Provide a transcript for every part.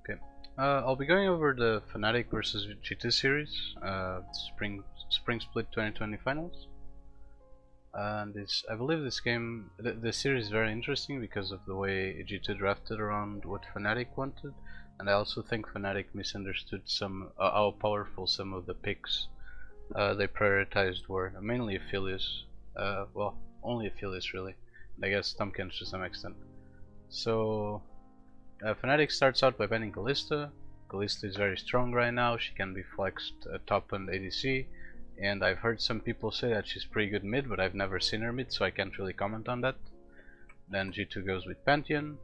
Okay. I'll be going over the Fnatic versus G2 series, Spring Split 2020 finals. And I believe this game, the series is very interesting because of the way G2 drafted around what Fnatic wanted, and I also think Fnatic misunderstood how powerful some of the picks they prioritized were, mainly Aphelios. Well, only Aphelios really, and I guess Tahm Kench to some extent. So Fnatic starts out by banning Kalista. Kalista is very strong right now, she can be flexed top and ADC, and I've heard some people say that she's pretty good mid, but I've never seen her mid, so I can't really comment on that. Then G2 goes with Pantheon.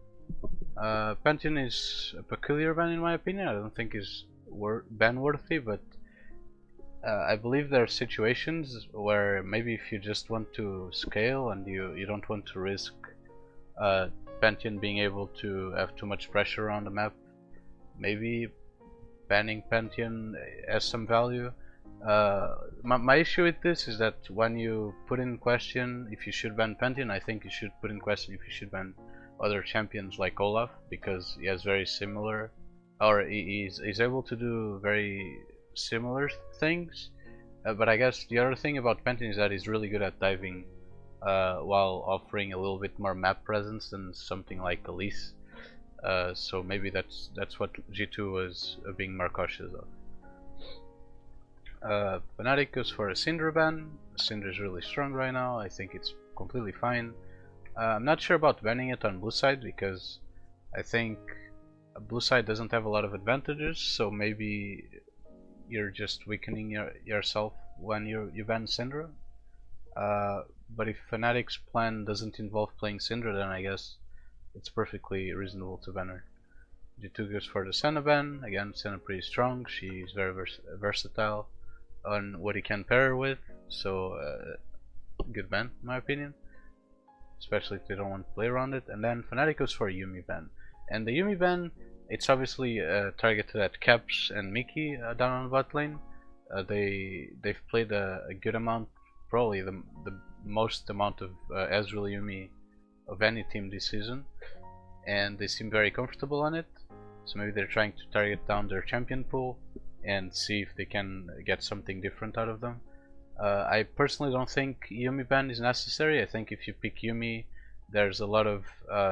Pantheon is a peculiar ban in my opinion. I don't think is ban worthy, but I believe there are situations where maybe if you just want to scale and you don't want to risk Pantheon being able to have too much pressure on the map, maybe banning Pantheon has some value. My issue with this is that when you put in question if you should ban Pantheon, I think you should put in question if you should ban other champions like Olaf, because he has very similar, or he's able to do very similar things. But I guess the other thing about Pantheon is that he's really good at diving while offering a little bit more map presence than something like Elise. So maybe that's what G2 was being more cautious of. Fnatic goes for a Syndra ban. Syndra is really strong right now. I think it's completely fine. I'm not sure about banning it on blue side because I think blue side doesn't have a lot of advantages, so maybe you're just weakening yourself when you ban Syndra. But if Fnatic's plan doesn't involve playing Syndra, then I guess it's perfectly reasonable to ban her. G2 goes for the Senna ban. Again, Senna pretty strong. She's very versatile on what he can pair her with, so good ban in my opinion, especially if they don't want to play around it. And then Fnatic goes for a Yuumi ban, and the Yuumi ban, it's obviously targeted at Caps and Mickey down on bot lane. They've played a good amount, probably the most amount of Ezreal Yuumi of any team this season, and they seem very comfortable on it. So maybe they're trying to target down their champion pool and see if they can get something different out of them. I personally don't think Yuumi ban is necessary. I think if you pick Yuumi, there's a lot of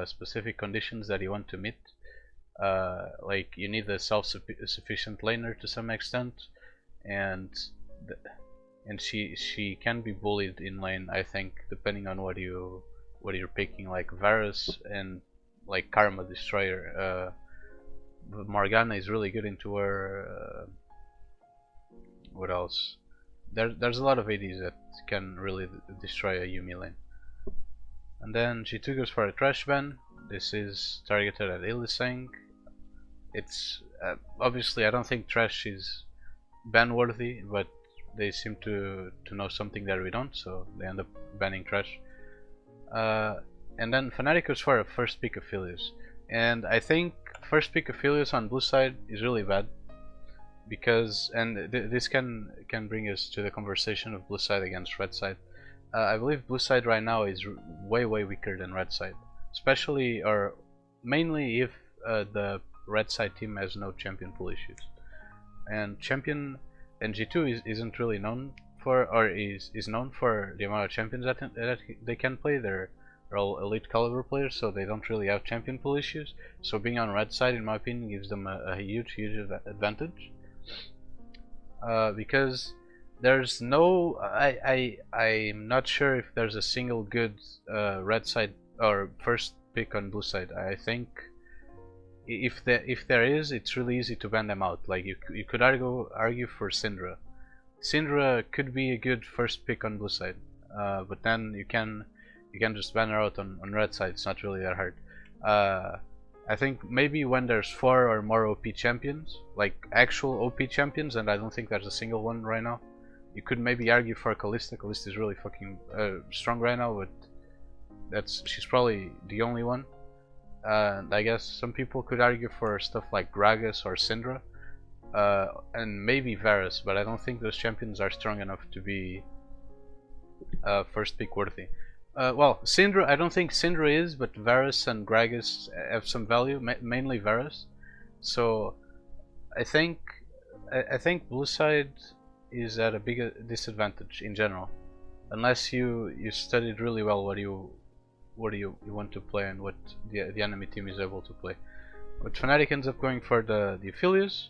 specific conditions that you want to meet. Like you need a self-sufficient laner to some extent, and she can be bullied in lane. I think depending on what you're picking, like Varus and like Karma Destroyer. Morgana is really good into her. What else? There's a lot of ADs that can really destroy a Yuumi lane. And then G2 goes for a trash ban. This is targeted at Illisang. It's obviously I don't think trash is ban worthy, but they seem to know something that we don't, so they end up banning trash. And then Fnatic goes for a first pick Aphelios, and I think first pick Aphelios on blue side is really bad, because this can bring us to the conversation of blue side against red side. I believe blue side right now is way weaker than red side, especially or mainly if the red side team has no champion pool issues, and G2 isn't really known for, or is known for the amount of champions that they can play. They're all elite caliber players, so they don't really have champion pool issues. So being on red side, in my opinion, gives them a huge advantage. Because there's no, I'm not sure if there's a single good red side or first pick on blue side. I think if there is, it's really easy to ban them out. Like you could argue for Syndra. Syndra could be a good first pick on blue side, but then you can just ban her out on red side. It's not really that hard. I think maybe when there's 4 or more OP champions, like actual OP champions, and I don't think there's a single one right now, you could maybe argue for Kalista. Kalista is really fucking strong right now, but she's probably the only one. I guess some people could argue for stuff like Gragas or Syndra, and maybe Varus, but I don't think those champions are strong enough to be first pick worthy. Well, Syndra, I don't think Syndra is, but Varus and Gragas have some value, mainly Varus. So I think I think blue side is at a big disadvantage in general, unless you studied really well what you want to play and what the enemy team is able to play. But Fnatic ends up going for the Aphelios.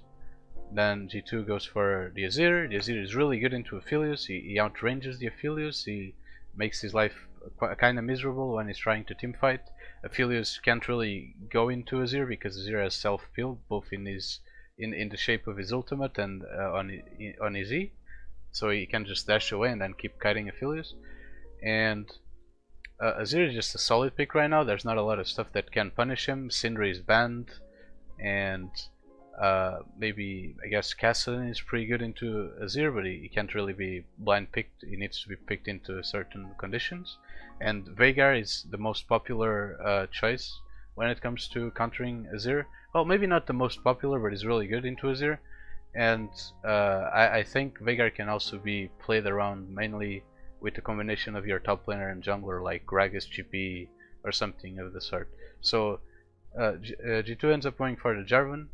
Then G2 goes for the Azir. The Azir is really good into Aphelios. He outranges the Aphelios. He makes his life kind of miserable when he's trying to teamfight. Aphelios can't really go into Azir because Azir has self-build both in the shape of his ultimate and on his E. So he can just dash away and then keep kiting Aphelios. And Azir is just a solid pick right now. There's not a lot of stuff that can punish him. Syndra is banned, and maybe I guess Kassadin is pretty good into Azir, but he can't really be blind picked. He needs to be picked into certain conditions. And Veigar is the most popular choice when it comes to countering Azir. Well, maybe not the most popular, but he's really good into Azir. And I think Veigar can also be played around mainly with a combination of your top laner and jungler like Gragas GP or something of the sort. So G2 ends up going for the Jarvan,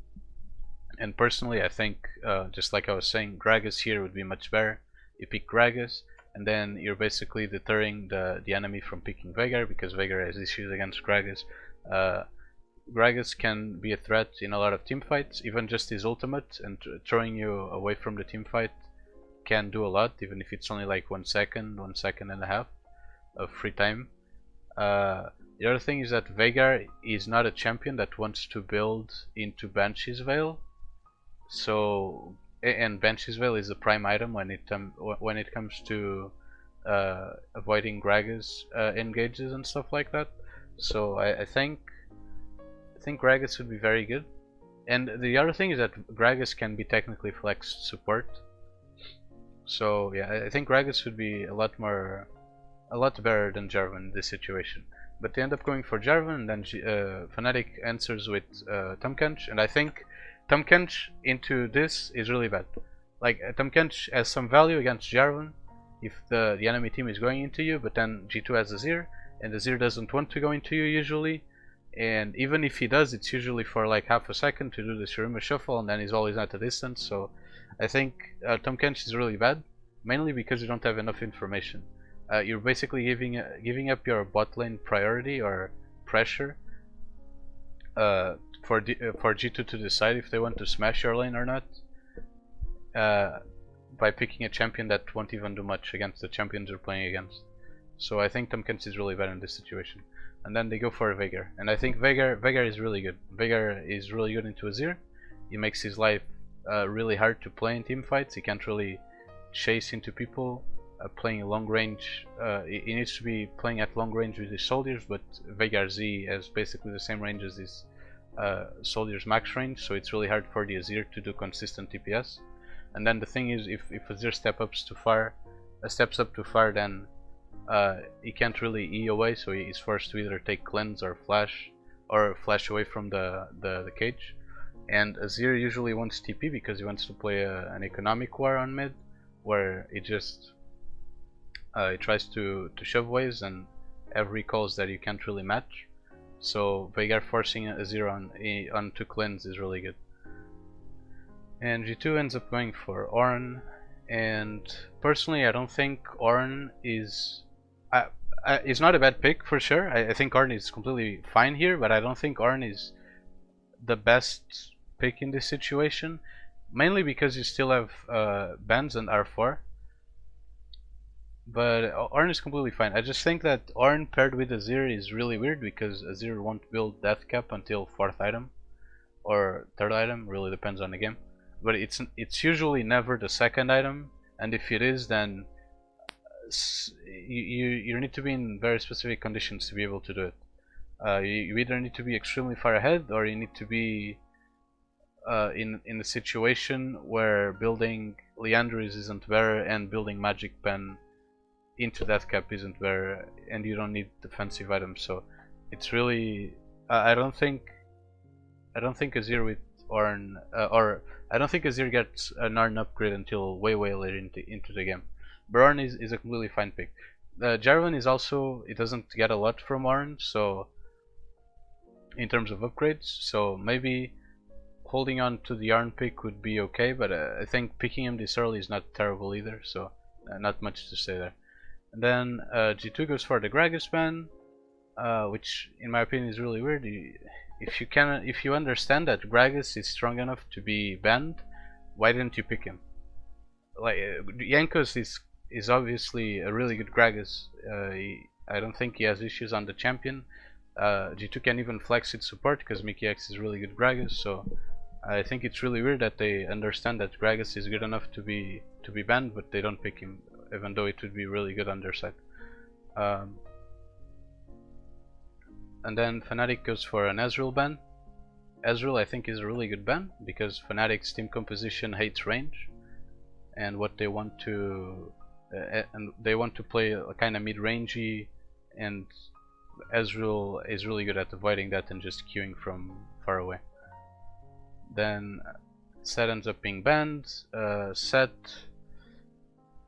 and personally I think just like I was saying, Gragas here would be much better. You pick Gragas and then you're basically deterring the enemy from picking Veigar, because Veigar has issues against Gragas. Gragas can be a threat in a lot of teamfights, even just his ultimate and throwing you away from the teamfight can do a lot, even if it's only like 1 second, 1.5 seconds of free time. The other thing is that Veigar is not a champion that wants to build into Banshee's Veil, so and Banshee's Veil is a prime item when it comes to avoiding Gragas engages and stuff like that. So I think Gragas would be very good. And the other thing is that Gragas can be technically flexed support. So yeah, I think Gragas would be a lot better than Jarvan in this situation. But they end up going for Jarvan, and then Fnatic answers with Tahm Kench, and I think Tahm Kench into this is really bad. Like Tahm Kench has some value against Jarvan if the enemy team is going into you, but then G2 has Azir, and Azir doesn't want to go into you usually. And even if he does, it's usually for like half a second to do the Shurima shuffle, and then he's always at a distance. So I think Tahm Kench is really bad, mainly because you don't have enough information. You're basically giving up your bot lane priority or pressure for G2 to decide if they want to smash your lane or not, by picking a champion that won't even do much against the champions you're playing against. So I think Tahm Kench is really bad in this situation. And then they go for Veigar, and I think Veigar is really good. Veigar is really good into Azir. He makes his life really hard to play in team fights. He can't really chase into people. Playing long range, he needs to be playing at long range with his soldiers, but Veigar Z has basically the same range as his soldiers max range, so it's really hard for the Azir to do consistent TPS. And then the thing is, if Azir steps up too far, then he can't really E away, so he's forced to either take cleanse or flash away from the cage. And Azir usually wants TP because he wants to play an economic war on mid, where he just he tries to shove waves and have recalls that you can't really match. So Veigar forcing Azir on to cleanse is really good. And G2 ends up going for Ornn, and personally I don't think Ornn is not a bad pick for sure. I think Ornn is completely fine here, but I don't think Ornn is the best pick in this situation, mainly because you still have bans and R4. But Ornn is completely fine. I just think that Ornn paired with Azir is really weird, because Azir won't build death cap until 4th item or 3rd item, really depends on the game. But it's usually never the 2nd item, and if it is, then you need to be in very specific conditions to be able to do it. You either need to be extremely far ahead, or you need to be in a situation where building Liandry's isn't better and building Magic Pen into Death Cap isn't better, and you don't need defensive items. So it's really I don't think Azir with Ornn or I don't think Azir gets an Ornn upgrade until way later into the game. But Ornn is a completely fine pick. Jarvan is also, it doesn't get a lot from Ornn, so in terms of upgrades, so maybe holding on to the Yarn pick would be okay, but I think picking him this early is not terrible either, so not much to say there. And then G2 goes for the Gragas ban, which in my opinion is really weird. If you understand that Gragas is strong enough to be banned, why didn't you pick him? Like Jankos is obviously a really good Gragas. I don't think he has issues on the champion. G2 can even flex its support because Mickey X is really good Gragas, so I think it's really weird that they understand that Gragas is good enough to be banned, but they don't pick him, even though it would be really good on their side. And then Fnatic goes for an Ezreal ban. Ezreal I think is a really good ban because Fnatic's team composition hates range, and what they want to play a kind of mid-rangey, and Ezreal is really good at avoiding that and just queuing from far away. Then Set ends up being banned. Set,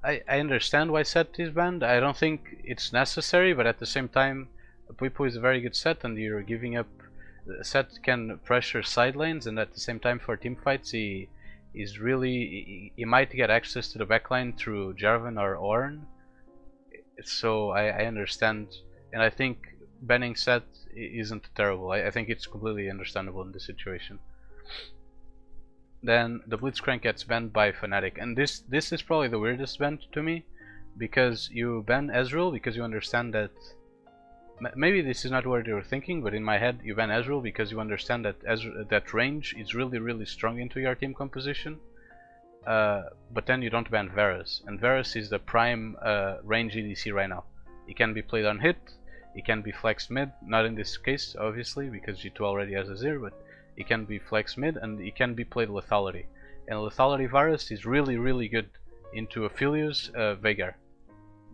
I understand why Set is banned. I don't think it's necessary, but at the same time, Puipo is a very good Set, and you're giving up. Set can pressure side lanes, and at the same time for team fights he might get access to the backline through Jarvan or Ornn. So I understand, and I think banning Set isn't terrible. I think it's completely understandable in this situation. Then the Blitzcrank gets banned by Fnatic, and this is probably the weirdest ban to me, because you ban Ezreal because you understand that maybe this is not what you were thinking, but in my head you ban Ezreal because you understand that that range is really strong into your team composition. But then you don't ban Varus, and Varus is the prime range EDC right now. He can be played on hit, he can be flexed mid, not in this case obviously because G2 already has a Azir, but he can be flexed mid and he can be played lethality. And lethality Varus is really good into Aphelios, Veigar,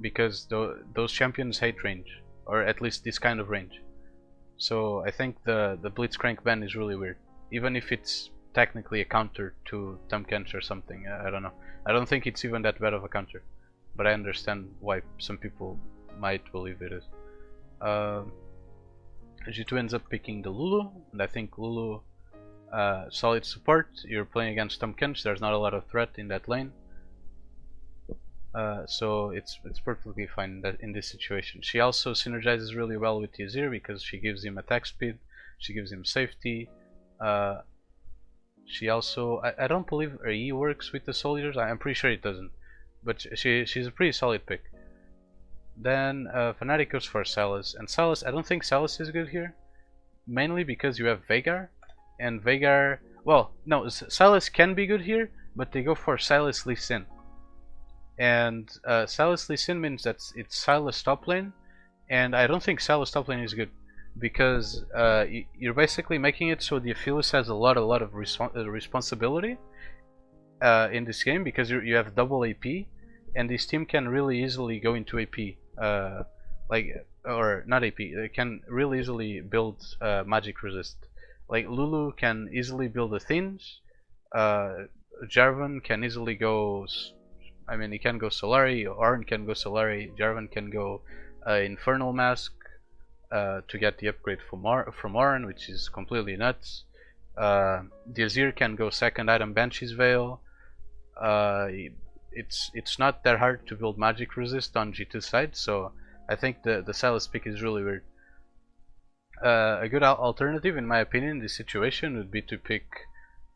because those champions hate range, or at least this kind of range. So I think the Blitzcrank ban is really weird, even if it's technically a counter to Tahm Kench or something. I don't know. I don't think it's even that bad of a counter, but I understand why some people might believe it is. G2 ends up picking the Lulu, and I think Lulu, solid support. You're playing against Tahm Kench, there's not a lot of threat in that lane. So it's perfectly fine in this situation. She also synergizes really well with Azir because she gives him attack speed, she gives him safety. She also, I don't believe her E works with the soldiers, I'm pretty sure it doesn't, but she's a pretty solid pick. Then Fnatic goes for Sylas, and Sylas, I don't think Sylas is good here, mainly because you have Veigar, and Veigar, well, no, Sylas can be good here, but they go for Sylas Lee Sin. And Sylas Lee Sin means that it's Sylas top lane, and I don't think Sylas top lane is good, because you're basically making it so the Aphelios has a lot of responsibility in this game, because you have double AP, and this team can really easily go into AP, or not AP, they can really easily build magic resist. Like Lulu can easily build Athenes, Jarvan can easily go, I mean, he can go Solari, Ornn can go Solari, Jarvan can go Infernal Mask to get the upgrade from Ornn, which is completely nuts. The Azir can go second item Banshee's Veil. It's not that hard to build magic resist on G2 side, so I think the Sylas pick is really weird. A good alternative, in my opinion, in this situation would be to pick,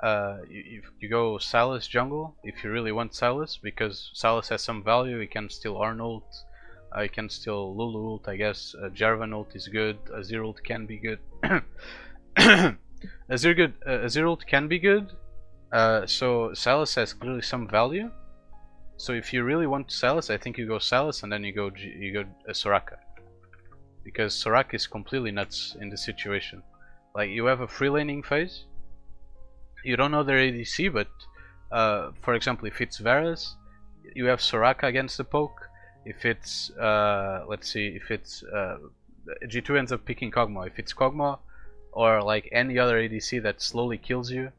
you go Sylas jungle if you really want Sylas, because Sylas has some value. He can steal Ornn ult, he can steal Lulu ult, I guess. Jarvan ult is good, Azir ult can be good. Azir ult can be good, so Sylas has clearly some value. So if you really want Sylas, I think you go Sylas and then you go Soraka, because Soraka is completely nuts in this situation. Like, you have a free laning phase, you don't know their ADC, but for example, if it's Varus, you have Soraka against the poke. If it's let's see, if it's G2 ends up picking Kog'Maw. If it's Kog'Maw or like any other ADC that slowly kills you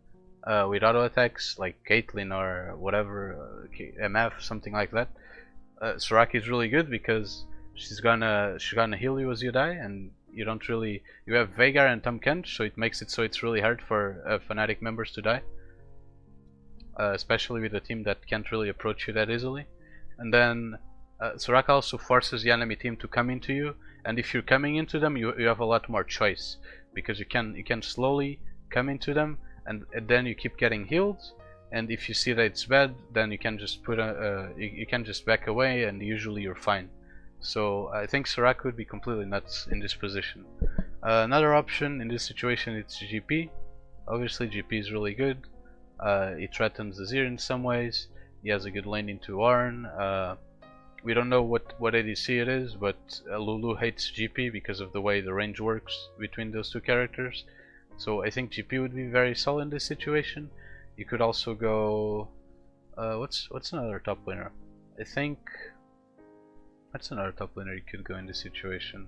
with auto attacks, like Caitlyn or whatever, MF, something like that, Soraka is really good because she's gonna heal you as you die, and you don't really, you have Veigar and Tahm Kench, so it makes it so it's really hard for Fnatic members to die, especially with a team that can't really approach you that easily. And then Soraka also forces the enemy team to come into you, and if you're coming into them, you have a lot more choice, because you can slowly come into them, and then you keep getting healed. And if you see that it's bad, then you can just put you can just back away, and usually you're fine. So I think Soraka would be completely nuts in this position. Another option in this situation, it's GP. Obviously GP is really good. He threatens the Azir in some ways. He has a good lane into Arn. We don't know what ADC it is, but Lulu hates GP because of the way the range works between those two characters. So I think GP would be very solid in this situation. You could also go what's another top laner? I think that's another top laner you could go in this situation.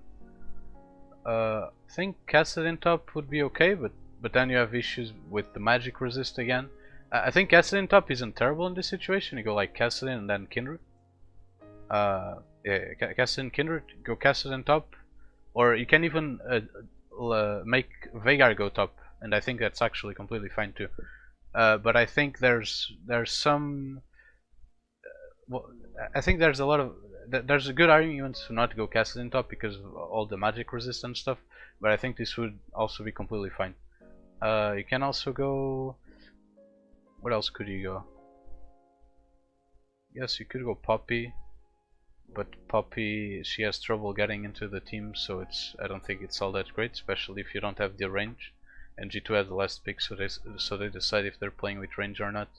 I think Kassadin top would be okay, but then you have issues with the magic resist again. I think Kassadin top isn't terrible in this situation. You go like Kassadin and then Kindred. Yeah, Kassadin Kindred, go Kassadin top, or you can even make Veigar go top, and I think that's actually completely fine too. But I think there's some well, I think there's a lot of there's a good argument to not go Kassadin top because of all the magic resistance stuff, but I think this would also be completely fine. You can also go, what else could you go? Yes, you could go Poppy, but Poppy, she has trouble getting into the team, so I don't think it's all that great, especially if you don't have the range. And G2 has the last pick, so they decide if they're playing with range or not.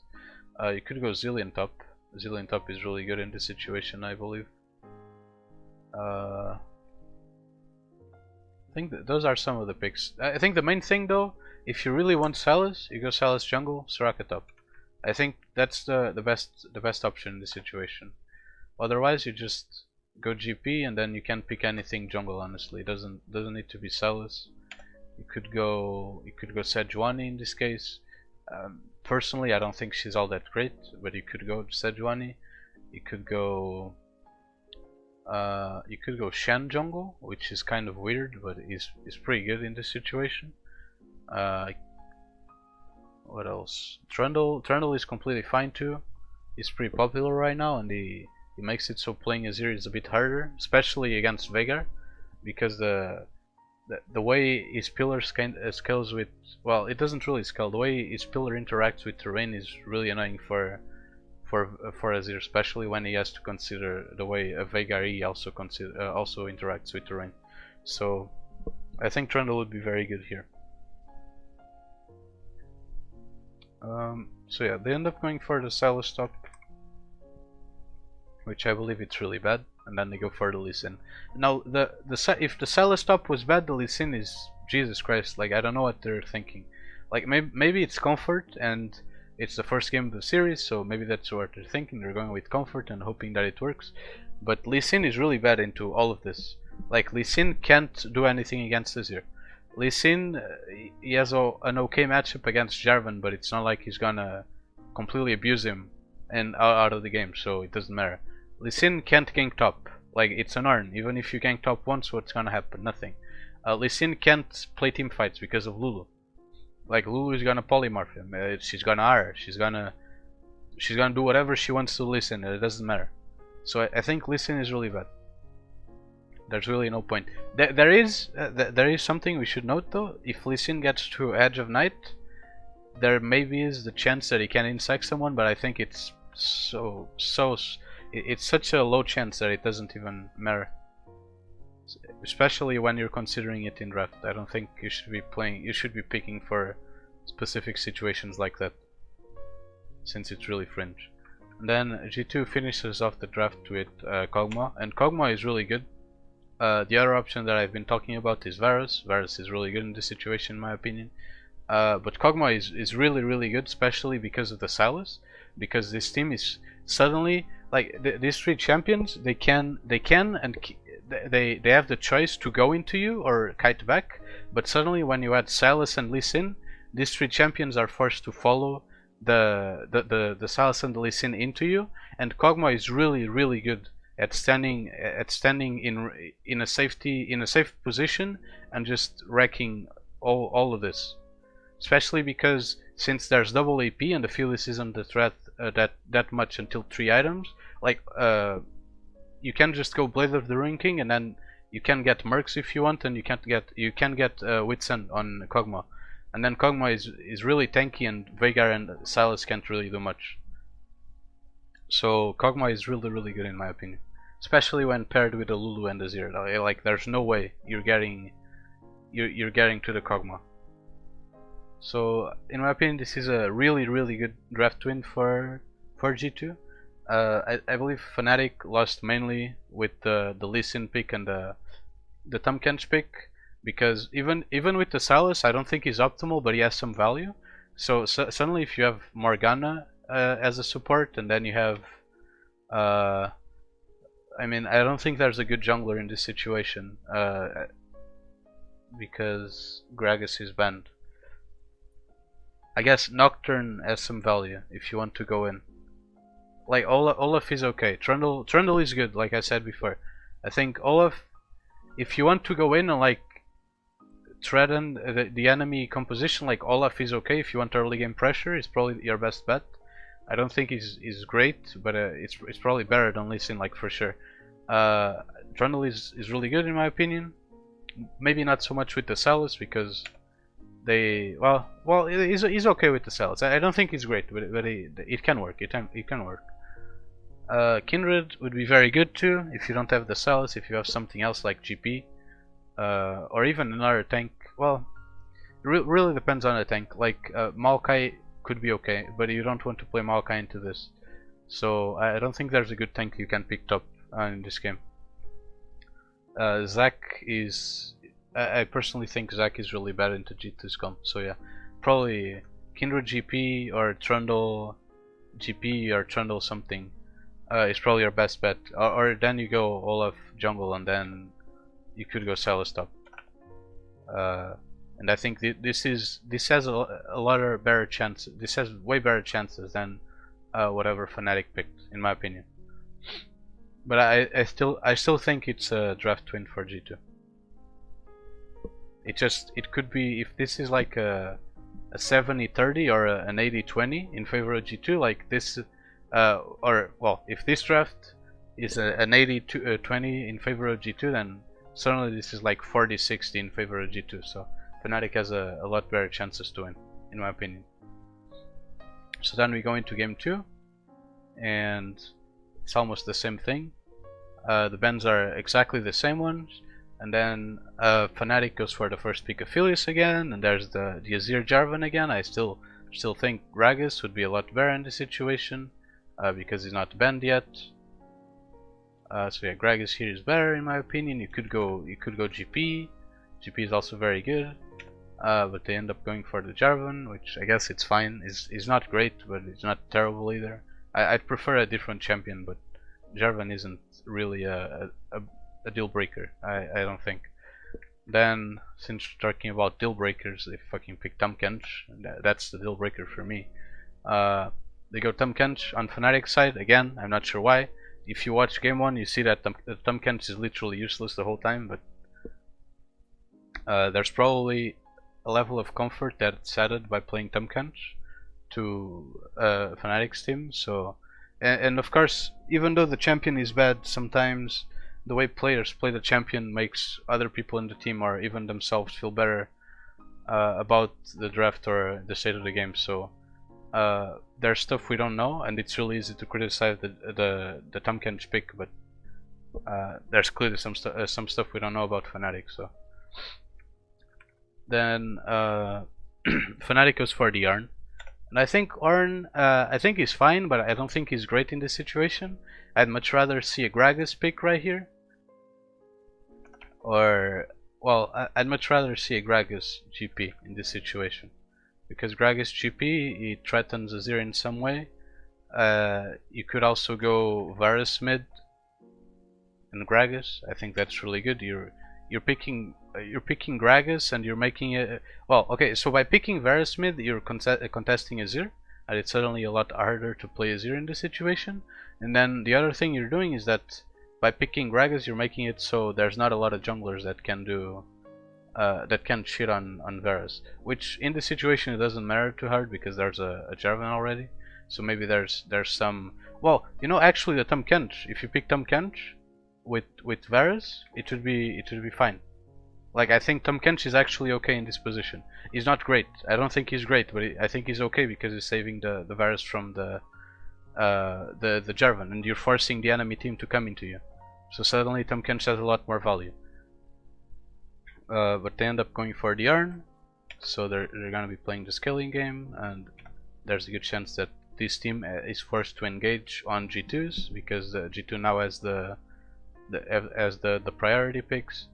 You could go Zilean top. Zilean top is really good in this situation, I believe. I think those are some of the picks. I think the main thing though, if you really want Sylas, you go Sylas jungle, Soraka top. I think that's the best option in this situation. Otherwise, you just go GP and then you can pick anything jungle. Honestly, it doesn't need to be Sylas. You could go Sejuani in this case. Personally, I don't think she's all that great, but you could go Sejuani. You could go Shen jungle, which is kind of weird, but is pretty good in this situation. What else? Trundle is completely fine too. He's pretty popular right now, and he makes it so playing Azir is a bit harder, especially against Veigar, because the way his pillar scales with, well, it doesn't really scale. The way his pillar interacts with terrain is really annoying for Azir, especially when he has to consider the way a Veigar E also interacts with terrain. So I think Trundle would be very good here. So yeah, they end up going for the Sylas top, which I believe it's really bad, and then they go for the Lee Sin. Now, if the Sylas top was bad, the Lee Sin is, Jesus Christ, like I don't know what they're thinking. Like maybe it's comfort and it's the first game of the series, so maybe that's what they're thinking. They're going with comfort and hoping that it works. But Lee Sin is really bad into all of this. Like Lee Sin can't do anything against Azir. Lee Sin, he has an okay matchup against Jarvan, but it's not like he's gonna completely abuse him and out of the game, so it doesn't matter. Lee Sin can't gank top. Like, it's an Arn. Even if you gank top once, what's gonna happen? Nothing. Lee Sin can't play team fights because of Lulu. Like, Lulu is gonna polymorph him. She's gonna R. She's gonna do whatever she wants to Lee Sin. It doesn't matter. So I think Lee Sin is really bad. There's really no point. There is something we should note though. If Lee Sin gets to Edge of Night, there maybe is the chance that he can insect someone, but I think it's it's such a low chance that it doesn't even matter. Especially when you're considering it in draft. I don't think you should be picking for specific situations like that, since it's really fringe. And then G2 finishes off the draft with Kog'Maw, and Kog'Maw is really good. The other option that I've been talking about is Varus. Varus is really good in this situation in my opinion. But Kog'Maw is really good, especially because of the Sylas. Because this team is suddenly, like, these three champions, they have the choice to go into you or kite back, but suddenly when you add Sylas and Lee Sin, these three champions are forced to follow the Sylas and the Lee Sin into you, and Kog'Maw is really good at standing in a safe position and just wrecking all of this. Especially because since there's double AP and Aphelios isn't a threat that much until 3 items, like you can just go Blade of the Ruin King and then you can get Mercs if you want, and you can get Witsend on Kog'Maw, and then Kog'Maw is really tanky and Veigar and Sylas can't really do much. So Kog'Maw is really good in my opinion, especially when paired with a Lulu and a Zir. Like there's no way you're getting to the Kog'Maw. So in my opinion, this is a really good draft win for G2. I believe Fnatic lost mainly with the Lee Sin pick and the Tahm Kench pick, because even with the Sylas, I don't think he's optimal, but he has some value. So suddenly, if you have Morgana as a support, and then you have, I mean, I don't think there's a good jungler in this situation because Gragas is banned. I guess Nocturne has some value if you want to go in. Like Olaf is okay. Trundle is good, like I said before. I think Olaf, if you want to go in and like threaten the enemy composition, like Olaf is okay. If you want early game pressure, it's probably your best bet. I don't think he's great, but it's probably better than Lee Sin, like for sure. Trundle is really good in my opinion. Maybe not so much with the Sylas because they he's okay with the Sylas. I don't think he's great, but it can work. It can work. Kindred would be very good too if you don't have the Sylas. If you have something else like GP or even another tank. Well, it really depends on the tank. Like Maokai could be okay, but you don't want to play Maokai into this. So I don't think there's a good tank you can pick up in this game. Zac is. I personally think Zac is really bad into G2's comp. So yeah, probably Kindred GP or Trundle GP or Trundle something is probably your best bet. Or then you go Olaf jungle and then you could go Sylas top. And I think this has a lot of better chances. This has way better chances than whatever Fnatic picked, in my opinion. But I still think it's a draft win for G2. It could be, if this is like a 70-30 or an 80-20 in favor of G2, like this, or well, if this draft is an 80-20 in favor of G2, then certainly this is like 40-60 in favor of G2. So Fnatic has a lot better chances to win, in my opinion. So then we go into game 2, and it's almost the same thing. The bans are exactly the same ones. And then Fnatic goes for the first Pick Aphelios again, and there's the Azir Jarvan again. I still think Gragas would be a lot better in this situation because he's not banned yet. So yeah, Gragas here is better in my opinion. You could go GP. GP is also very good, but they end up going for the Jarvan, which I guess it's fine. Is not great, but it's not terrible either. I'd prefer a different champion, but Jarvan isn't really a deal breaker, I don't think. Then, since we're talking about deal breakers, they fucking pick Tahm Kench. That's the deal breaker for me. They go Tahm Kench on Fnatic side again. I'm not sure why. If you watch game 1, you see that Tahm Kench is literally useless the whole time. But there's probably a level of comfort that's added by playing Tahm Kench to Fnatic's team. So, and of course, even though the champion is bad, sometimes the way players play the champion makes other people in the team or even themselves feel better about the draft or the state of the game. So there's stuff we don't know, and it's really easy to criticize the Tahm Kench pick, but there's clearly some stuff we don't know about Fnatic. So then Fnatic goes for the Yarn, and I think Ornn, I think he's fine, but I don't think he's great in this situation. I'd much rather see a Gragas pick right here. Or, well, I'd much rather see a Gragas GP in this situation. Because Gragas GP, he threatens Azir in some way. You could also go Varus mid and Gragas. I think that's really good. You're picking Gragas and you're making it... Well, okay, so by picking Varus mid, you're contesting Azir. And it's suddenly a lot harder to play Azir in this situation. And then the other thing you're doing is that by picking Gragas, you're making it so there's not a lot of junglers that can do that can shit on Varus. Which in this situation it doesn't matter too hard because there's a Jarvan already. So maybe there's some. Well, you know, actually the Tahm Kench. If you pick Tahm Kench with Varus, it would be fine. Like, I think Tahm Kench is actually okay in this position. He's not great. I don't think he's great, but I think he's okay because he's saving the Varus from the Jarvan, and you're forcing the enemy team to come into you. So suddenly Tahm Kench has a lot more value. But they end up going for the Urn, so they're gonna be playing the scaling game, and there's a good chance that this team is forced to engage on G2s because G2 now has the priority picks.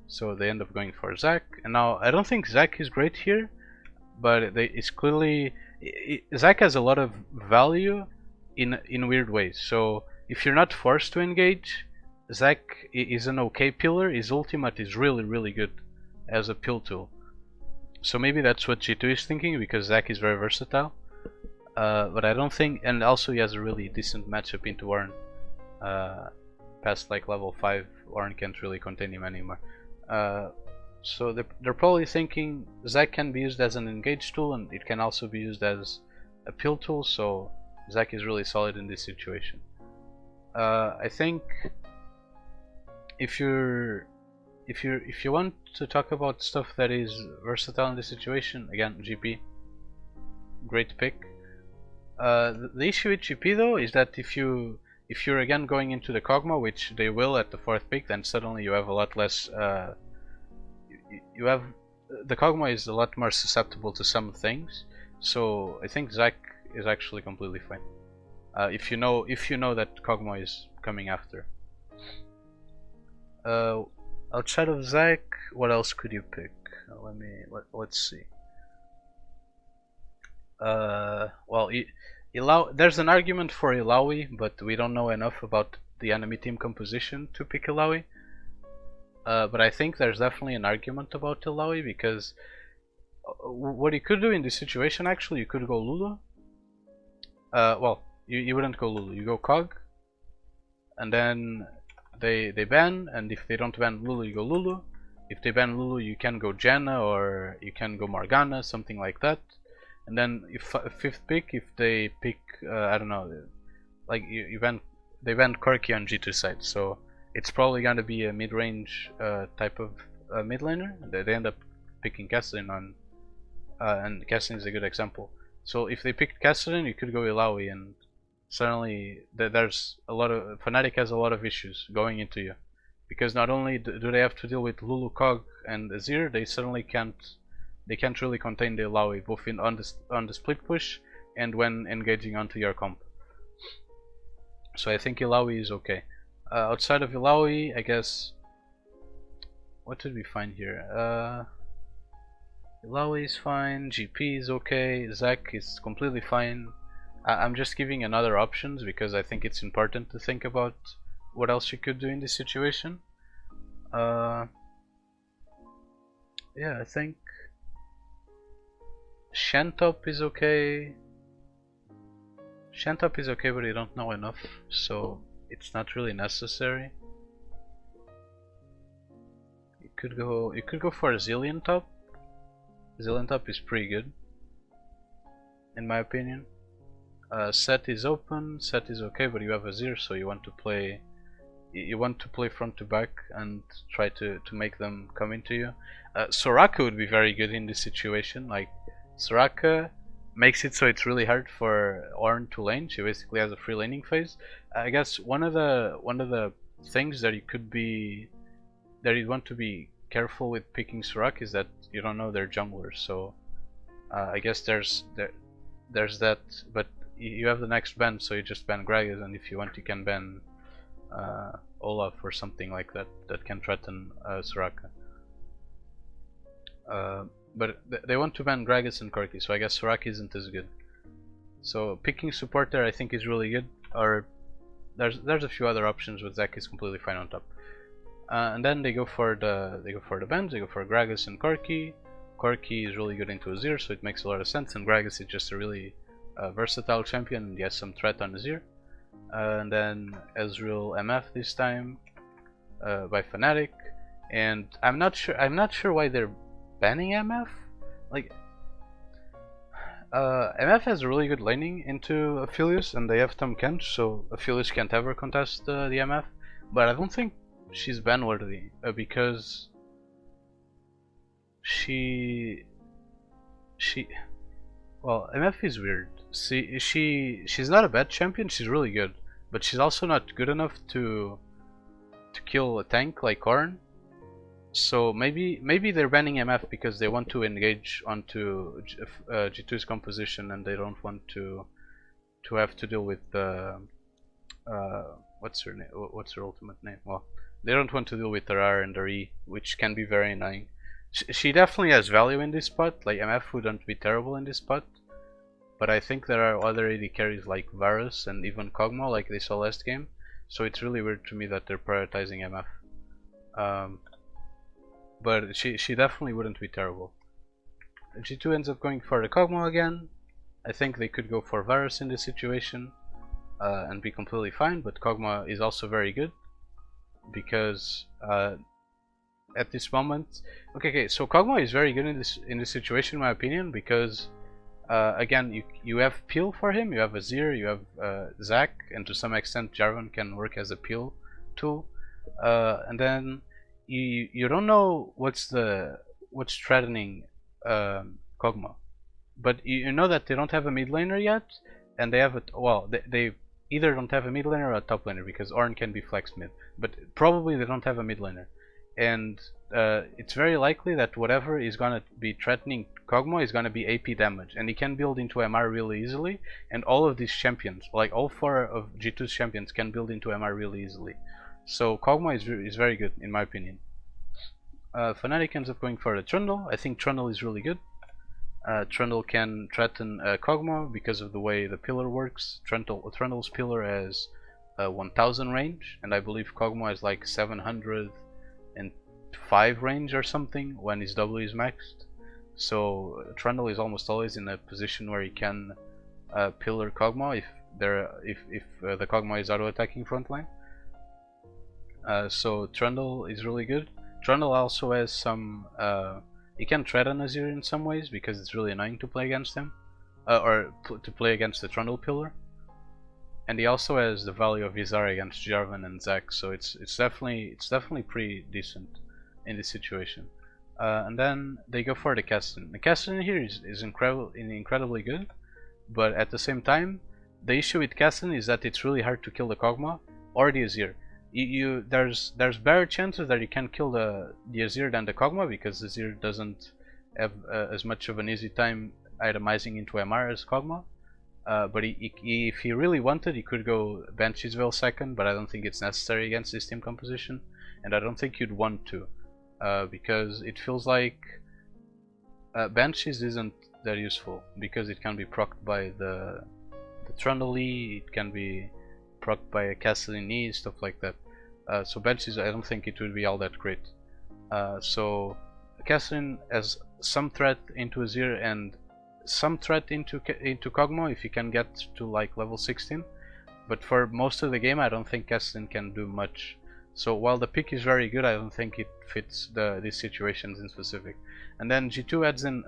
So they end up going for Zac, and now I don't think Zac is great here, but it's clearly Zac has a lot of value in weird ways. So if you're not forced to engage, Zac is an okay pillar. His ultimate is really good as a pill tool. So maybe that's what G2 is thinking because Zac is very versatile. But I don't think, and also he has a really decent matchup into Ornn. Past like level 5, Ornn can't really contain him anymore. So they're probably thinking Zac can be used as an engage tool, and it can also be used as a pill tool. So Zac is really solid in this situation. I think if you want to talk about stuff that is versatile in this situation, again, GP, great pick. The issue with GP though is that if you're again going into the Kog'Maw, which they will at the 4th pick, then suddenly you have a lot less. You have the Kog'Maw is a lot more susceptible to some things, so I think Zac is actually completely fine. If you know that Kog'Maw is coming after. Outside of Zac, what else could you pick? Let's see. Well, there's an argument for Illaoi, but we don't know enough about the enemy team composition to pick Illaoi. But I think there's definitely an argument about Illaoi because what you could do in this situation, actually, you could go Lulu. Well, you wouldn't go Lulu. You go Kog, and then they ban, and if they don't ban Lulu, you go Lulu. If they ban Lulu, you can go Janna or you can go Morgana, something like that. And then if 5th pick, if they pick, I don't know, like they ban Corki on G2 side, so it's probably going to be a mid-range type of mid laner. They end up picking Kassadin on, and Kassadin is a good example. So if they picked Kassadin, you could go Illaoi, and suddenly there's a lot of Fnatic has a lot of issues going into you, because not only do they have to deal with Lulu, Kog, and Azir, they suddenly can't really contain the Illaoi both on the split push and when engaging onto your comp. So I think Illaoi is okay. Outside of Illaoi, I guess, what did we find here? Illaoi is fine, GP is okay, Zac is completely fine. I'm just giving another options because I think it's important to think about what else you could do in this situation. Yeah, I think Shantop is okay. Shantop is okay, but you don't know enough, so it's not really necessary. You could go for a Zillion top. Zillion top is pretty good, in my opinion. Set is open. Set is okay, but you have Azir, so you want to play. You want to play front to back and try to make them come into you. Soraka would be very good in this situation. Like, Soraka makes it so it's really hard for Ornn to lane. She basically has a free laning phase. I guess one of the things that you'd want to be careful with picking Soraka is that you don't know their junglers. So I guess there's that, but you have the next ban, so you just ban Gragas, and if you want, you can ban Olaf or something like that can threaten Soraka. But they want to ban Gragas and Corki, so I guess Soraka isn't as good. So picking support there I think is really good. Or there's a few other options, but Zac is completely fine on top. And then they go for the bans. They go for Gragas and Corki. Corki is really good into Azir, so it makes a lot of sense. And Gragas is just a really versatile champion, and he has some threat on Azir. and then Ezreal MF this time by Fnatic, and I'm not sure why they're banning MF. Like MF has really good laning into Aphelios, and they have Tahm Kench, so Aphelios can't ever contest the MF. But I don't think she's ban worthy because she well, MF is weird. She's not a bad champion. She's really good, but she's also not good enough to kill a tank like Ornn. So maybe they're banning MF because they want to engage onto G2's composition, and they don't want to have to deal with what's her name? What's her ultimate name? Well, they don't want to deal with her R and her E, which can be very annoying. She definitely has value in this spot. Like MF wouldn't be terrible in this spot, but I think there are other AD carries like Varus and even Kog'Maw, like they saw last game. So it's really weird to me that they're prioritizing MF. But she definitely wouldn't be terrible. G2 ends up going for the Kog'Maw again. I think they could go for Varus in this situation and be completely fine, but Kog'Maw is also very good because at this moment, okay, so Kog'Maw is very good in this situation, in my opinion, because again, you have peel for him, you have Azir, you have Zac, and to some extent Jarvan can work as a peel tool, and then you don't know what's threatening Kog'Maw, but you know that they don't have a mid laner yet, and they have they either don't have a mid laner or a top laner, because Ornn can be flex mid, but probably they don't have a mid laner, and it's very likely that whatever is gonna be threatening Kog'Maw is gonna be AP damage, and he can build into MR really easily, and all of these champions, like all 4 of G2's champions, can build into MR really easily. So Kog'Maw is very good in my opinion. Fnatic ends up going for the Trundle. I think Trundle is really good. Trundle can threaten Kog'Maw because of the way the pillar works. Trundle's pillar has 1000 range, and I believe Kog'Maw has like 705 range or something when his W is maxed. So Trundle is almost always in a position where he can pillar Kog'Maw if the Kog'Maw is auto attacking frontline. So Trundle is really good. Trundle also has some he can tread on Azir in some ways because it's really annoying to play against him, to play against the Trundle pillar. And he also has the value of Izar against Jarvan and Zac, so it's definitely pretty decent in this situation. And then they go for the Kassadin. The Kassadin here is incredibly good, but at the same time, the issue with Kassadin is that it's really hard to kill the Kog'Maw or the Azir. There's better chances that you can kill the Azir than the Kog'Maw, because Azir doesn't have as much of an easy time itemizing into MR as Kog'Maw. But if he really wanted, he could go Banshee's Veil second, but I don't think it's necessary against this team composition, and I don't think you'd want to, because it feels like Banshee's isn't that useful, because it can be procced by the Trundle E, it can be procced by a Kassadin E, stuff like that. So Banshee's, I don't think it would be all that great. So Kassadin has some threat into Azir and some threat into Kog'Maw if you can get to like level 16, but for most of the game I don't think Kassadin can do much. So while the pick is very good, I don't think it fits these situations in specific. And then G2 adds in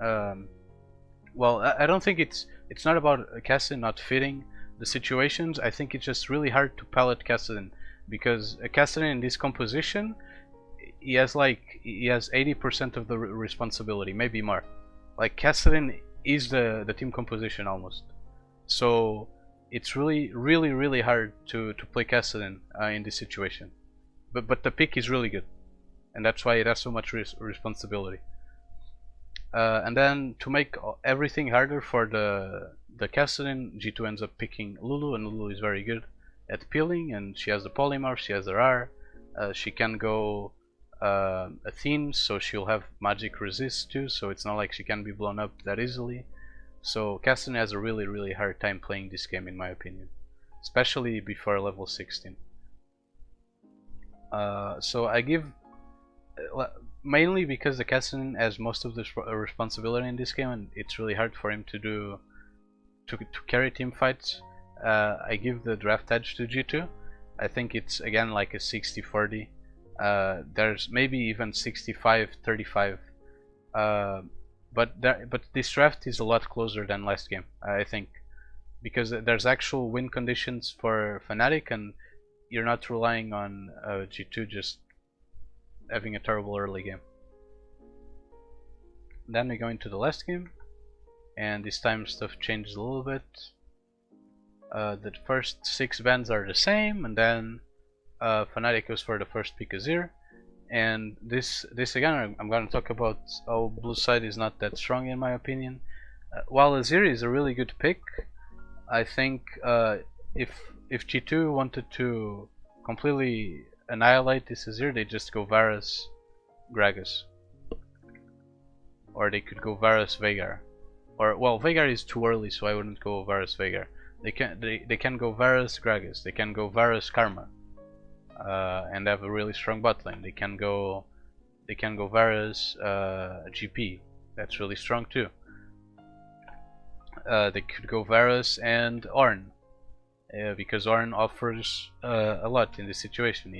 well, I don't think it's not about Kassadin not fitting the situations. I think it's just really hard to palette Kassadin, because Kassadin in this composition, he has 80% of the responsibility, maybe more. Like Kassadin is the team composition almost, so it's really hard to play Kassadin in this situation. But the pick is really good, and that's why it has so much responsibility. And then to make everything harder for the Kassadin, G2 ends up picking Lulu, and Lulu is very good at peeling, and she has the polymorph, she has her R, she can go Athene, so she'll have magic resist too, so it's not like she can be blown up that easily. So Kassadin has a really hard time playing this game, in my opinion, especially before level 16. So I give mainly because the Kassadin has most of the responsibility in this game, and it's really hard for him to carry team fights. I give the draft edge to G2. I think it's again like a 60-40. There's maybe even 65-35. But this draft is a lot closer than last game, I think, because there's actual win conditions for Fnatic, and you're not relying on G2 just having a terrible early game. Then we go into the last game, and this time stuff changes a little bit. The first 6 bans are the same, and then Fnatic goes for the first Pick Aphelios. And this again, I'm going to talk about how blue side is not that strong in my opinion. While Azir is a really good pick, I think if G2 wanted to completely annihilate this Azir, they just go Varus, Gragas, or they could go Varus, Veigar, or well, Veigar is too early, so I wouldn't go Varus, Veigar. They can go Varus, Gragas. They can go Varus, Karma. And have a really strong bot lane. They can go Varus GP. That's really strong too. They could go Varus and Ornn, because Ornn offers a lot in this situation.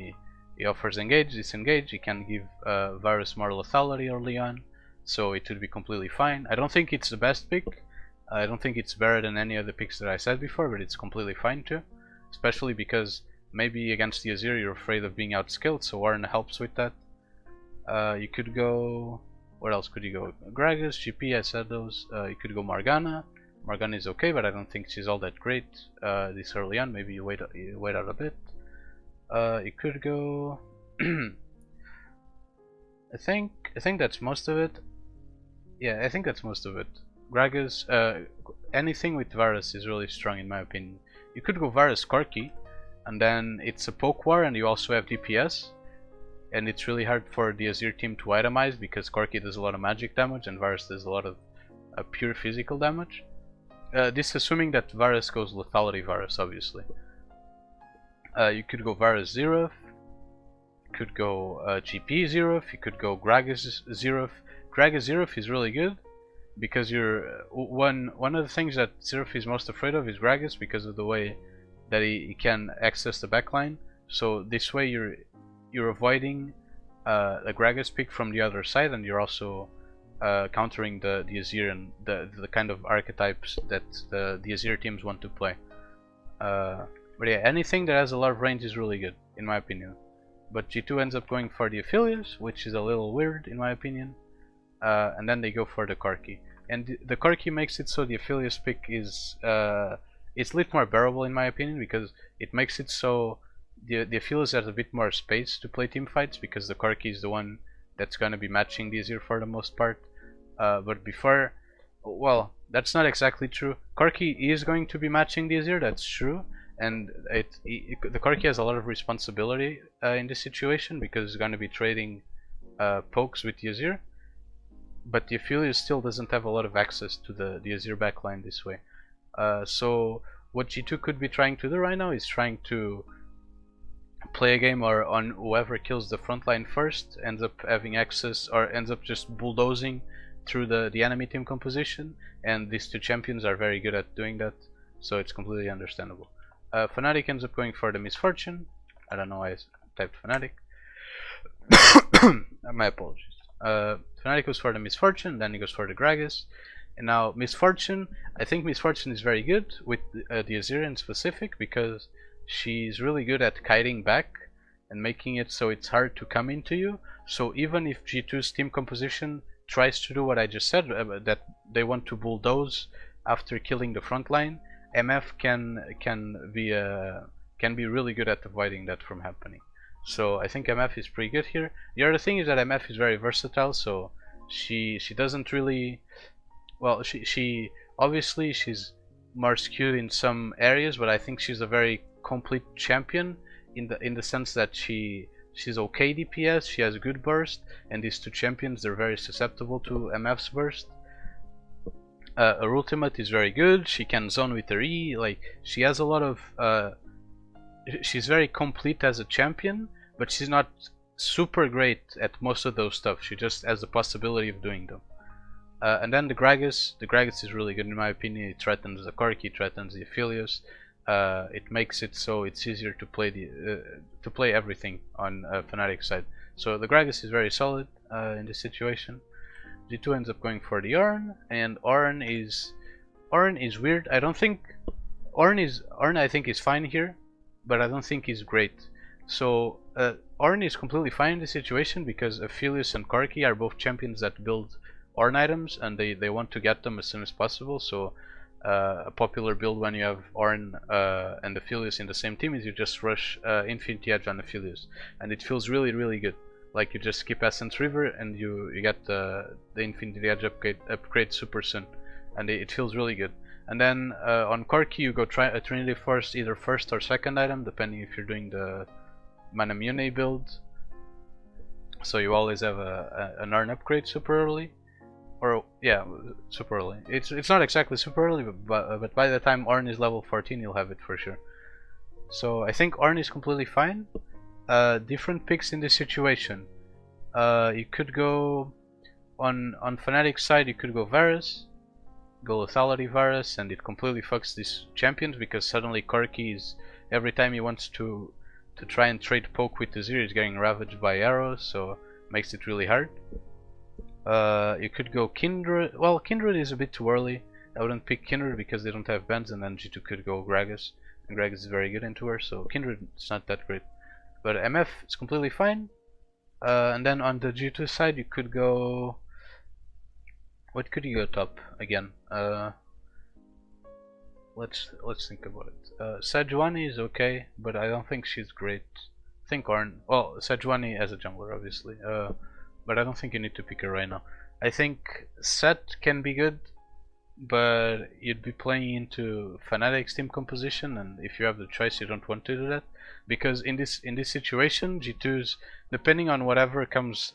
He offers engage, disengage. He can give Varus more lethality early on, so it would be completely fine. I don't think it's the best pick. I don't think it's better than any of the picks that I said before, but it's completely fine too, especially because maybe against the Azir you're afraid of being outskilled, so Ornn helps with that. You could go... Where else could you go? Gragas, GP, I said those. You could go Morgana. Morgana is okay, but I don't think she's all that great this early on. Maybe you wait out a bit. You could go... I think that's most of it. Yeah, I think that's most of it. Gragas, anything with Varus is really strong in my opinion. You could go Varus Corki, and then it's a poke war, and you also have DPS, and it's really hard for the Azir team to itemize because Corki does a lot of magic damage and Varus does a lot of pure physical damage. This assuming that Varus goes lethality Varus, obviously. You could go Varus Xerath, you could go GP Xerath, you could go Gragas Xerath. Gragas Xerath is really good because you're one of the things that Xerath is most afraid of is Gragas, because of the way that he can access the backline. So this way you're avoiding the Gragas pick from the other side, and you're also countering the Azir and the kind of archetypes that the Azir teams want to play. But yeah, anything that has a lot of range is really good in my opinion. But G2 ends up going for the Aphelios, which is a little weird in my opinion, and then they go for the Corki. And the Corki makes it so the Aphelios pick is it's a little more bearable in my opinion, because it makes it so the Aphelios has a bit more space to play team fights, because the Corki is the one that's going to be matching the Azir for the most part. But before, well, that's not exactly true. Corki is going to be matching the Azir, that's true, and the Corki has a lot of responsibility in this situation, because it's going to be trading pokes with the Azir. But the Aphelios still doesn't have a lot of access to the Azir backline this way. So what G2 could be trying to do right now is trying to play a game or on whoever kills the front line first ends up having access, or ends up just bulldozing through the enemy team composition, and these two champions are very good at doing that, so it's completely understandable. Fnatic ends up going for the Misfortune. I don't know why I typed Fnatic. My apologies. Fnatic goes for the Misfortune, then he goes for the Gragas. And now Misfortune, I think Misfortune is very good with the Azir in specific, because she's really good at kiting back and making it so it's hard to come into you. So even if G2's team composition tries to do what I just said, that they want to bulldoze after killing the front line, MF can be really good at avoiding that from happening. So I think MF is pretty good here. The other thing is that MF is very versatile, so she doesn't really, well, she obviously she's more skewed in some areas, but I think she's a very complete champion in the sense that she's okay DPS, she has good burst, and these two champions, they're very susceptible to MF's burst. Her ultimate is very good, she can zone with her E, like she has a lot of she's very complete as a champion, but she's not super great at most of those stuff. She just has the possibility of doing them. And then the Gragas is really good in my opinion. It threatens the Corki, threatens the Aphelios. it makes it so it's easier to play everything on Fnatic side. So the Gragas is very solid in this situation. G2 ends up going for the Ornn, and Ornn is weird. I don't think Ornn I think is fine here, but I don't think he's great. So Ornn is completely fine in this situation because Aphelios and Corki are both champions that build Ornn items, and they want to get them as soon as possible. So a popular build when you have Ornn and Aphelios in the same team is you just rush Infinity Edge on Aphelios, and it feels really good. Like you just skip Essence River and you get the Infinity Edge upgrade super soon, and it feels really good. And then on Corki you go try a Trinity Force, either first or second item depending if you're doing the Manamune build. So you always have an Ornn upgrade super early. Or yeah, super early. It's not exactly super early, but by the time Ornn is level 14 you'll have it for sure. So I think Ornn is completely fine. Different picks in this situation. You could go on Fnatic side. You could go Varus, go Lethality Varus, and it completely fucks these champions because suddenly Corki is every time he wants to try and trade poke with Azir, he's getting ravaged by arrows, so makes it really hard. You could go Kindred. Well, Kindred is a bit too early. I wouldn't pick Kindred because they don't have bans, and then G2 could go Gragas, and Gragas is very good into her, so Kindred is not that great. But MF is completely fine. And then on the G2 side, you could go. What could you go top again? Let's think about it. Sejuani is okay, but I don't think she's great. I think Ornn. Well, Sejuani as a jungler, obviously. But I don't think you need to pick her right now. I think Set can be good, but you'd be playing into Fnatic's team composition, and if you have the choice, you don't want to do that, because in this situation, G2's, depending on whatever comes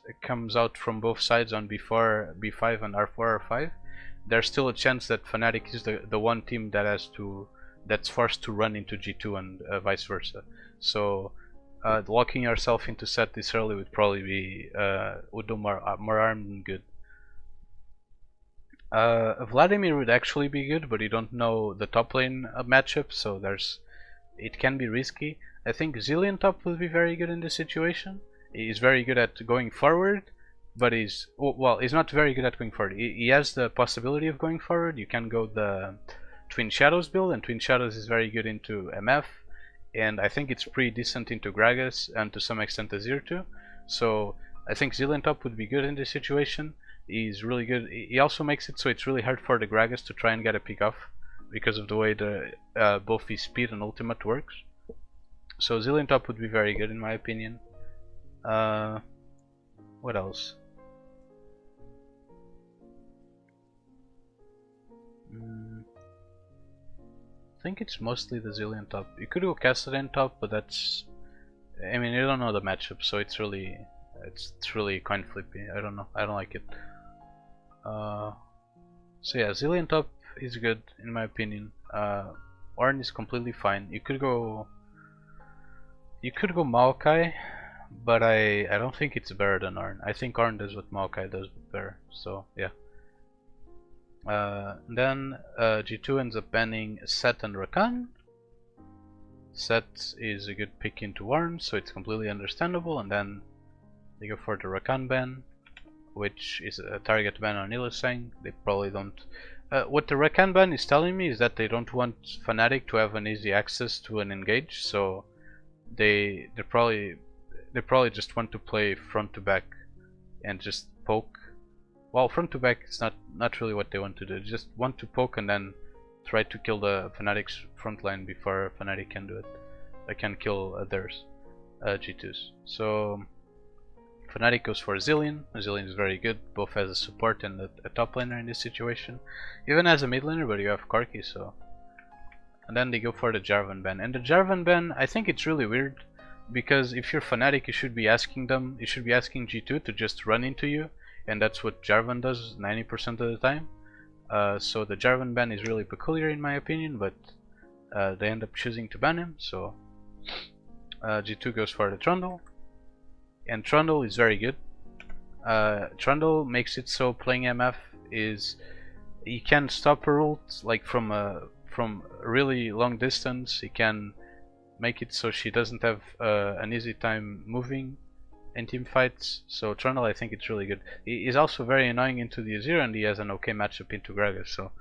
out from both sides on B4, B5, and R4, R5, there's still a chance that Fnatic is the one team that's forced to run into G2 and vice versa. So locking yourself into Set this early would probably be would do more harm than good. Vladimir would actually be good, but you don't know the top lane matchup, so it can be risky. I think Zilean top will be very good in this situation. He's very good at going forward, but he's not very good at going forward. He has the possibility of going forward. You can go the Twin Shadows build, and Twin Shadows is very good into MF, and I think it's pretty decent into Gragas and to some extent Azir too. So I think Zilean top would be good in this situation. He's really good. He also makes it so it's really hard for the Gragas to try and get a pick off because of the way both his speed and ultimate works. So Zilean top would be very good in my opinion. What else? I think it's mostly the Zilean top. You could go Kassadin top, but that's, I mean, you don't know the matchup, so it's really coin flippy. I don't know. I don't like it. So yeah, Zilean top is good in my opinion. Ornn is completely fine. You could go Maokai, but I don't think it's better than Ornn. I think Ornn does what Maokai does better. So yeah. Then G2 ends up banning Set and Rakan. Set is a good pick into Ornn, so it's completely understandable. And then they go for the Rakan ban, which is a target ban on Illusang. They probably don't. What the Rakan ban is telling me is that they don't want Fnatic to have an easy access to an engage, so they probably just want to play front to back and just poke. Well, front to back is not really what they want to do. They just want to poke and then try to kill the Fnatic's front line before Fnatic can do it. They can kill theirs, G2's. So Fnatic goes for Zilean. Zilean is very good, both as a support and a top laner in this situation. Even as a mid laner, but you have Corki, so. And then they go for the Jarvan ban. And the Jarvan ban, I think it's really weird, because if you're Fnatic, you should be asking G2 to just run into you, and that's what Jarvan does 90% of the time. So the Jarvan ban is really peculiar in my opinion, but they end up choosing to ban him, so G2 goes for the Trundle. And Trundle is very good. Trundle makes it so playing MF is, you can stop her ult like from from really long distance. He can make it so she doesn't have an easy time moving in team fights. So Trundle, I think it's really good. He's also very annoying into the Azir, and he has an okay matchup into Gragas, so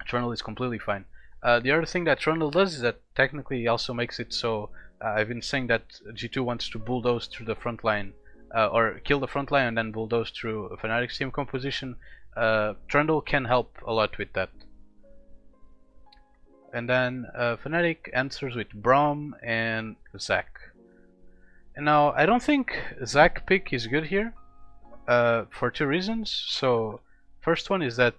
Trundle is completely fine. The other thing that Trundle does is that technically he also makes it so I've been saying that G2 wants to bulldoze through the front line, or kill the front line and then bulldoze through a Fnatic's team composition. Trundle can help a lot with that. And then Fnatic answers with Braum and Zac. And now I don't think Zac pick is good here for two reasons. So first one is that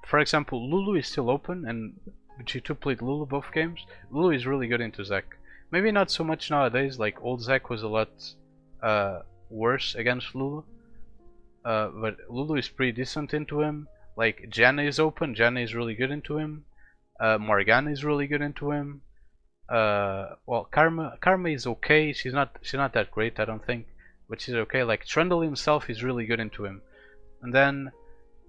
for example, Lulu is still open, and G2 played Lulu both games. Lulu is really good into Zac. Maybe not so much nowadays, like old Zac was a lot worse against Lulu. But Lulu is pretty decent into him. Like Janna is open, Janna is really good into him. Morgana is really good into him. Well, Karma is okay. She's not that great, I don't think, but she's okay. Like Trundle himself is really good into him. And then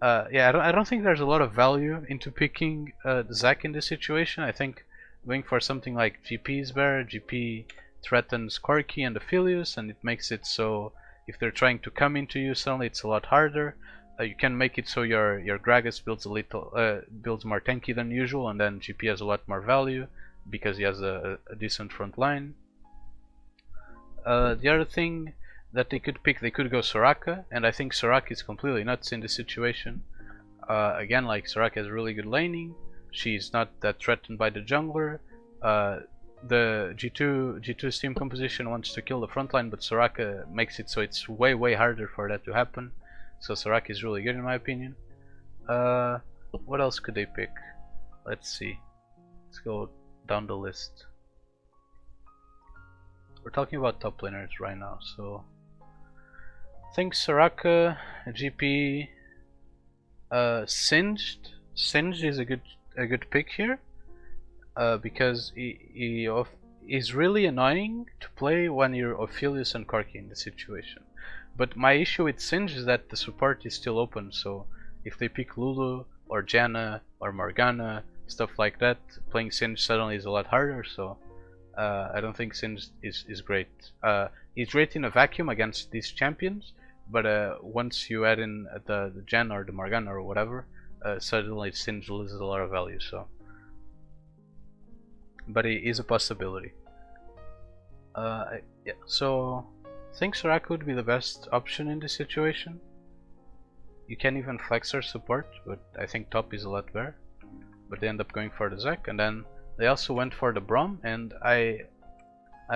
yeah, I don't think there's a lot of value into picking Zac in this situation. I think going for something like GP is better. GP threatens Corki and Aphelios, and it makes it so if they're trying to come into you, suddenly it's a lot harder. You can make it so your Gragas builds more tanky than usual, and then GP has a lot more value because he has a decent front line. The other thing that they could pick, they could go Soraka, and I think Soraka is completely nuts in this situation. Again, like Soraka has really good laning. She's not that threatened by the jungler. The G2's team composition wants to kill the front line, but Soraka makes it so it's way harder for that to happen. So Soraka is really good in my opinion. What else could they pick? Let's see. Let's go down the list. We're talking about top laners right now, so I think Soraka, GP, Singed. Singed is a good pick here, because he's really annoying to play when you're Aphelios and Corki in the situation. But my issue with Singed is that the support is still open, so if they pick Lulu or Janna or Morgana, stuff like that, playing Singed suddenly is a lot harder, so I don't think Singed is great. He's great in a vacuum against these champions, but once you add in the Janna or the Morgana or whatever, suddenly Singed loses a lot of value. So, but it is a possibility. Yeah, so I think Soraka would be the best option in this situation. You can even flex her support, but I think top is a lot better. But they end up going for the Zac, and then they also went for the Braum, and I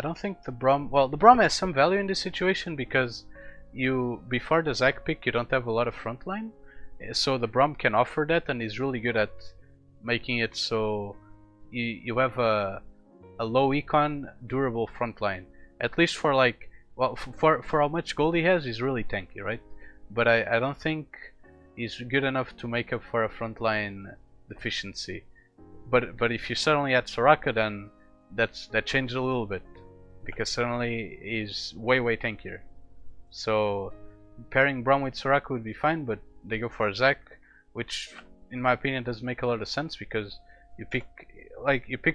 don't think the Braum, well, the Braum has some value in this situation because before the Zac pick you don't have a lot of frontline, so the Braum can offer that, and is really good at making it so you have a low econ durable frontline, at least for like, well, for how much gold he has, he's really tanky, right? But I don't think he's good enough to make up for a frontline deficiency. But if you suddenly add Soraka, then that changes a little bit, because suddenly he's way tankier. So pairing Braum with Soraka would be fine, but they go for Zac, which in my opinion doesn't make a lot of sense, because you pick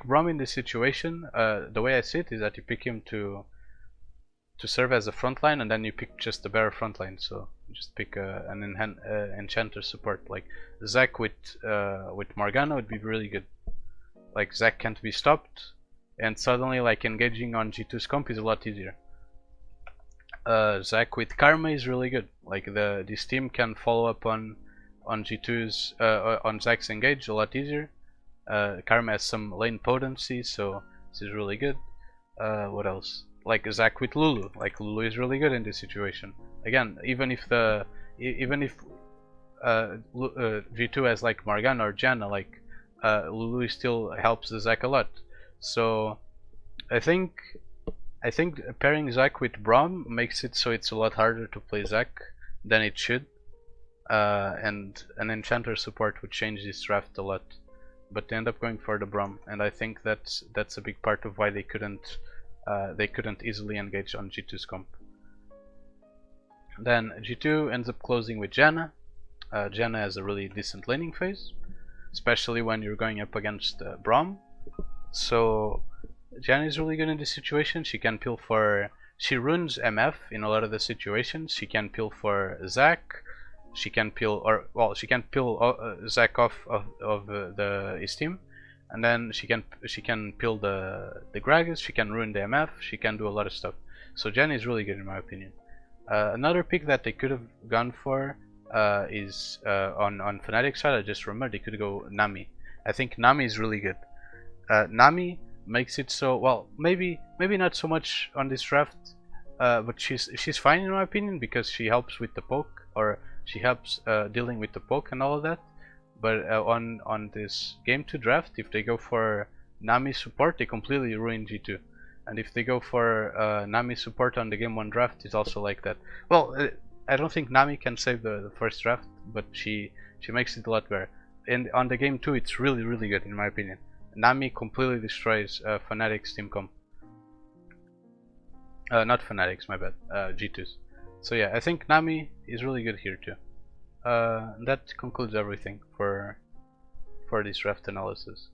Braum in this situation. The way I see it is that you pick him to serve as a frontline, and then you pick just a better frontline. So you just pick an enchanter support. Like Zac with Morgana would be really good. Like Zac can't be stopped, and suddenly like engaging on G2's comp is a lot easier. Zac with Karma is really good. Like this team can follow up on G2's on Zac's engage a lot easier. Karma has some lane potency, so this is really good. What else? Like Zac with Lulu. Like Lulu is really good in this situation. Again, even if G2 has like Morgana or Janna, like Lulu still helps the Zac a lot. So I think pairing Zac with Braum makes it so it's a lot harder to play Zac than it should, and an enchanter support would change this draft a lot. But they end up going for the Braum, and I think that's a big part of why they couldn't easily engage on G2's comp. Then G2 ends up closing with Janna. Janna has a really decent laning phase. especially when you're going up against Braum. So Jan is really good in this situation. She can peel for, she ruins MF in a lot of the situations. She can peel for Zac. She can peel, or well, she can peel Zac off of his team, and then she can peel the Gragas. She can ruin the MF. She can do a lot of stuff. So Jan is really good in my opinion. Another pick that they could have gone for is on Fnatic side. I just remembered they could go Nami. I think Nami is really good. Nami makes it so, well, maybe not so much on this draft, but she's fine in my opinion because she helps with the poke, or she helps dealing with the poke and all of that. But on this game 2 draft, if they go for Nami support, they completely ruin G2. And if they go for Nami support on the game 1 draft, it's also like that. Well, I don't think Nami can save the first draft, but she makes it a lot better. And on the game 2, it's really good in my opinion. Nami completely destroys Fnatic's team comp. Not Fnatic's, my bad. G2's. So yeah, I think Nami is really good here too. That concludes everything for this draft analysis.